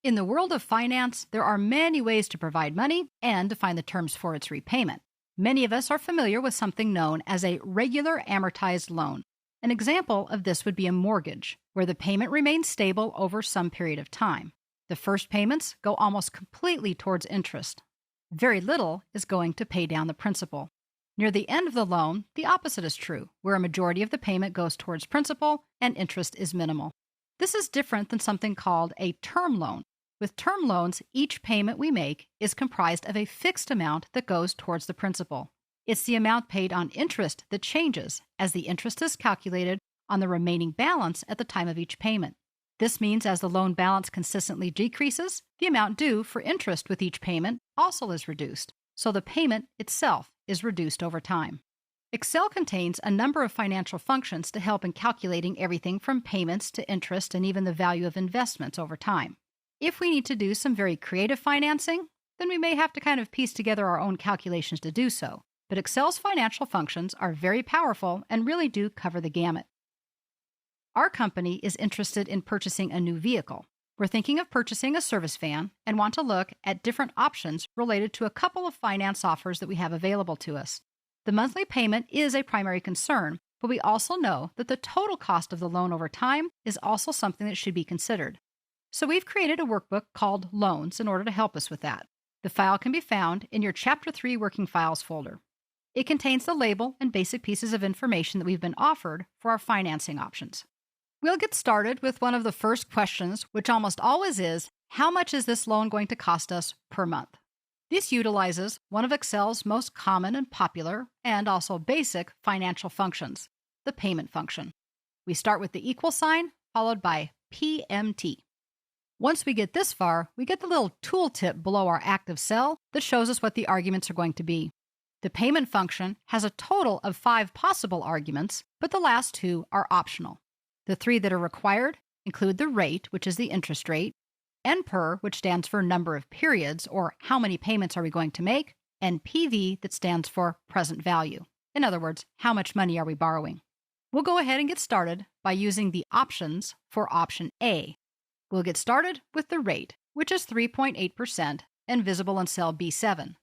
In the world of finance, there are many ways to provide money and define the terms for its repayment. Many of us are familiar with something known as a regular amortized loan. An example of this would be a mortgage, where the payment remains stable over some period of time. The first payments go almost completely towards interest. Very little is going to pay down the principal. Near the end of the loan, the opposite is true, where a majority of the payment goes towards principal and interest is minimal. This is different than something called a term loan. With term loans, each payment we make is comprised of a fixed amount that goes towards the principal. It's the amount paid on interest that changes, as the interest is calculated on the remaining balance at the time of each payment. This means as the loan balance consistently decreases, the amount due for interest with each payment also is reduced, so the payment itself is reduced over time. Excel contains a number of financial functions to help in calculating everything from payments to interest and even the value of investments over time. If we need to do some very creative financing, then we may have to kind of piece together our own calculations to do so. But Excel's financial functions are very powerful and really do cover the gamut. Our company is interested in purchasing a new vehicle. We're thinking of purchasing a service van and want to look at different options related to a couple of finance offers that we have available to us. The monthly payment is a primary concern, but we also know that the total cost of the loan over time is also something that should be considered. So we've created a workbook called Loans in order to help us with that. The file can be found in your Chapter 3 Working Files folder. It contains the label and basic pieces of information that we've been offered for our financing options. We'll get started with one of the first questions, which almost always is, how much is this loan going to cost us per month? This utilizes one of Excel's most common and popular, and also basic, financial functions, the payment function. We start with the equal sign, followed by PMT. Once we get this far, we get the little tooltip below our active cell that shows us what the arguments are going to be. The payment function has a total of 5 possible arguments, but the last 2 are optional. The 3 that are required include the rate, which is the interest rate, NPER, which stands for number of periods, or how many payments are we going to make, and PV, that stands for present value. In other words, how much money are we borrowing? We'll go ahead and get started by using the options for option A. We'll get started with the rate, which is 3.8% and visible in cell B7.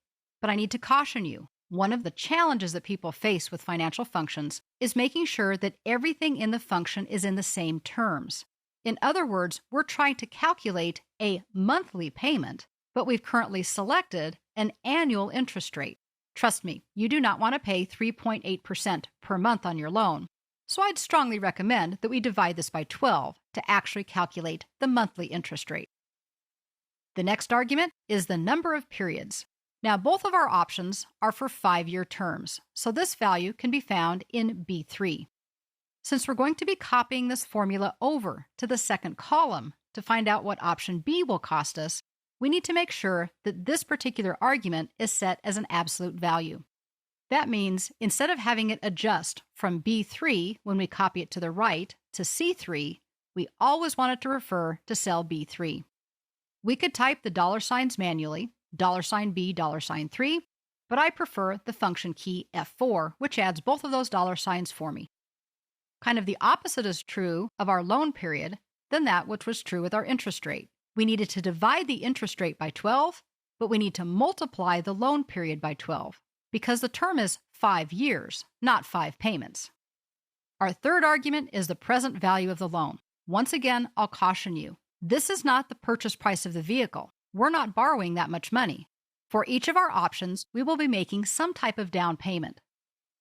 But I need to caution you, one of the challenges that people face with financial functions is making sure that everything in the function is in the same terms. In other words, we're trying to calculate a monthly payment, but we've currently selected an annual interest rate. Trust me, you do not want to pay 3.8% per month on your loan. So I'd strongly recommend that we divide this by 12 to actually calculate the monthly interest rate. The next argument is the number of periods. Now, both of our options are for 5-year terms, so this value can be found in B3. Since we're going to be copying this formula over to the second column to find out what option B will cost us, we need to make sure that this particular argument is set as an absolute value. That means instead of having it adjust from B3 when we copy it to the right to C3, we always want it to refer to cell B3. We could type the dollar signs manually, $B, $3, but I prefer the function key F4, which adds both of those dollar signs for me. Kind of the opposite is true of our loan period than that which was true with our interest rate. We needed to divide the interest rate by 12, but we need to multiply the loan period by 12. Because the term is 5 years, not 5 payments. Our third argument is the present value of the loan. Once again, I'll caution you, this is not the purchase price of the vehicle. We're not borrowing that much money. For each of our options, we will be making some type of down payment.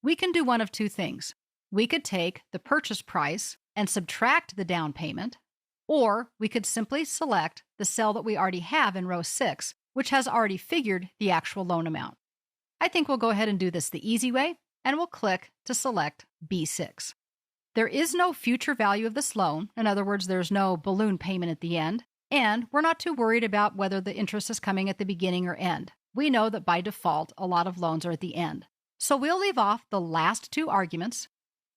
We can do one of 2 things. We could take the purchase price and subtract the down payment, or we could simply select the cell that we already have in row 6, which has already figured the actual loan amount. I think we'll go ahead and do this the easy way, and we'll click to select B6. There is no future value of this loan. In other words, there's no balloon payment at the end, and we're not too worried about whether the interest is coming at the beginning or end. We know that by default, a lot of loans are at the end. So we'll leave off the last 2 arguments,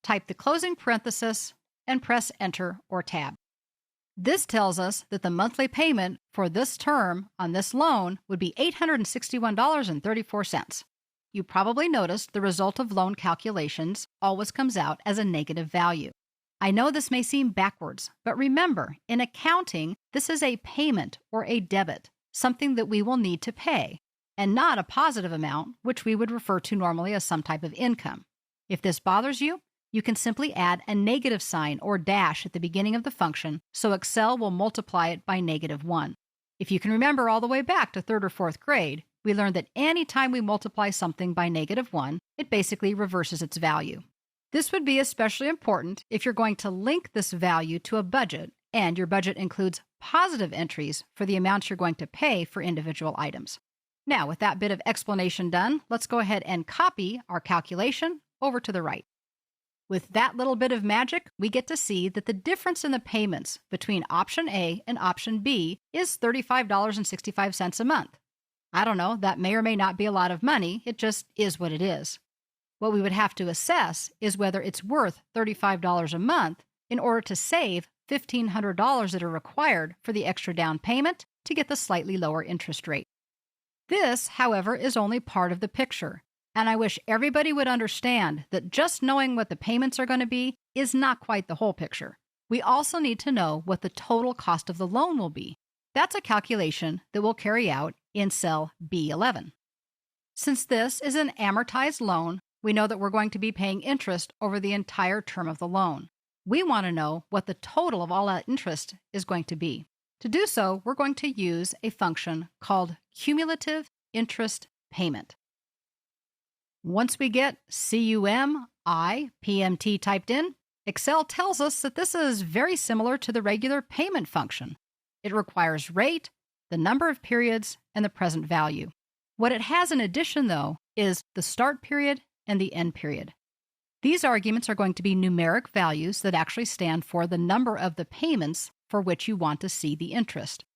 type the closing parenthesis, and press Enter or Tab. This tells us that the monthly payment for this term on this loan would be $861.34. You probably noticed the result of loan calculations always comes out as a negative value. I know this may seem backwards, but remember, in accounting, this is a payment or a debit, something that we will need to pay, and not a positive amount, which we would refer to normally as some type of income. If this bothers you, you can simply add a negative sign or dash at the beginning of the function, so Excel will multiply it by -1. If you can remember all the way back to 3rd or 4th grade, we learned that any time we multiply something by -1, it basically reverses its value. This would be especially important if you're going to link this value to a budget, and your budget includes positive entries for the amounts you're going to pay for individual items. Now, with that bit of explanation done, let's go ahead and copy our calculation over to the right. With that little bit of magic, we get to see that the difference in the payments between option A and option B is $35.65 a month. I don't know, that may or may not be a lot of money, it just is what it is. What we would have to assess is whether it's worth $35 a month in order to save $1,500 that are required for the extra down payment to get the slightly lower interest rate. This, however, is only part of the picture, and I wish everybody would understand that just knowing what the payments are going to be is not quite the whole picture. We also need to know what the total cost of the loan will be. That's a calculation that we'll carry out in cell B11. Since this is an amortized loan, we know that we're going to be paying interest over the entire term of the loan. We want to know what the total of all that interest is going to be. To do so, we're going to use a function called cumulative interest payment. Once we get CUMIPMT typed in, Excel tells us that this is very similar to the regular payment function. It requires rate, the number of periods, and the present value. What it has in addition, though, is the start period and the end period. These arguments are going to be numeric values that actually stand for the number of the payments for which you want to see the interest.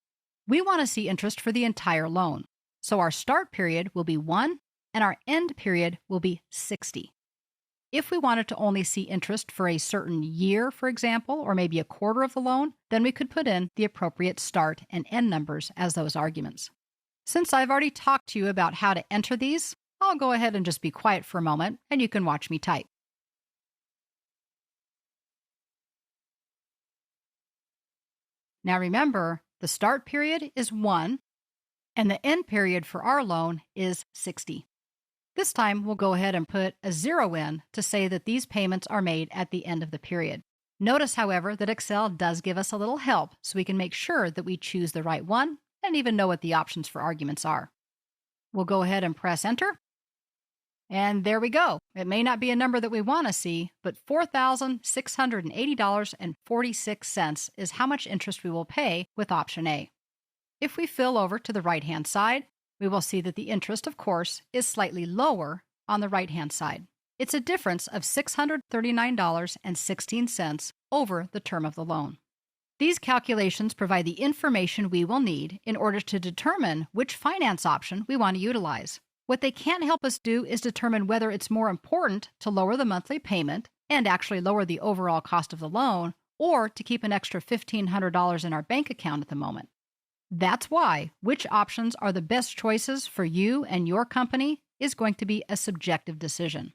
We want to see interest for the entire loan, so our start period will be 1 and our end period will be 60. If we wanted to only see interest for a certain year, for example, or maybe a quarter of the loan, then we could put in the appropriate start and end numbers as those arguments. Since I've already talked to you about how to enter these, I'll go ahead and just be quiet for a moment and you can watch me type. Now remember, the start period is 1 and the end period for our loan is 60. This time we'll go ahead and put a 0 in to say that these payments are made at the end of the period. Notice, however, that Excel does give us a little help so we can make sure that we choose the right one and even know what the options for arguments are. We'll go ahead and press enter. And there we go. It may not be a number that we want to see, but $4,680.46 is how much interest we will pay with option A. If we fill over to the right-hand side, we will see that the interest, of course, is slightly lower on the right-hand side. It's a difference of $639.16 over the term of the loan. These calculations provide the information we will need in order to determine which finance option we want to utilize. What they can't help us do is determine whether it's more important to lower the monthly payment and actually lower the overall cost of the loan, or to keep an extra $1,500 in our bank account at the moment. That's why which options are the best choices for you and your company is going to be a subjective decision.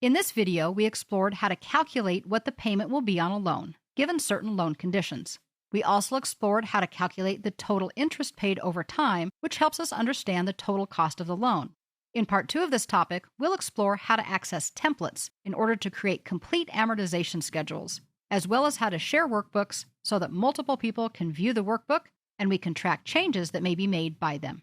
In this video, we explored how to calculate what the payment will be on a loan, given certain loan conditions. We also explored how to calculate the total interest paid over time, which helps us understand the total cost of the loan. In part 2 of this topic, we'll explore how to access templates in order to create complete amortization schedules, as well as how to share workbooks so that multiple people can view the workbook and we can track changes that may be made by them.